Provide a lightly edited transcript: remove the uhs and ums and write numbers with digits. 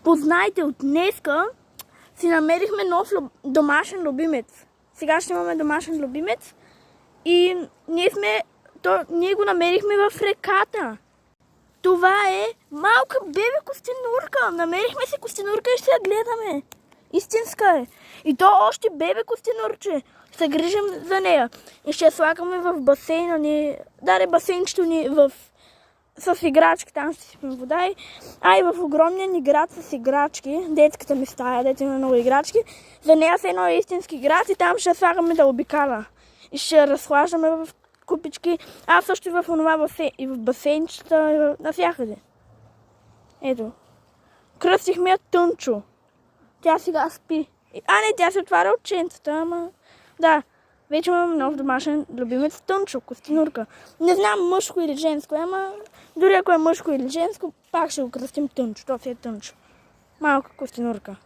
Познайте, от днеска си намерихме нов домашен любимец. Сега ще имаме домашен любимец и ние го намерихме в реката. Това е малка бебе костенурка. Намерихме си костенурка и ще я гледаме. Истинска е. И то още бебе костенурче. Се грижим за нея. И ще я слагаме в басейна ни. Даре басейнчето ни с играчки. Там ще сипим вода. И в огромния ни град с играчки. Детската ми стая, дете има много играчки. За нея са едно истински град и там ще я слагаме да обикаля. И ще я разхлаждаме в купички. Също и в онова и в басейнчета, навсякъде. Ето. Кръстихме я Тънчо. Тя сега спи. Не, тя се отваря от чентата, ама... Да, вече имам нов домашен любимец Тънчо, костенурка. Не знам мъжко или женско, ама дори ако е мъжко или женско, пак ще го кръстим Тънчо. То си е Тънчо. Малка костенурка.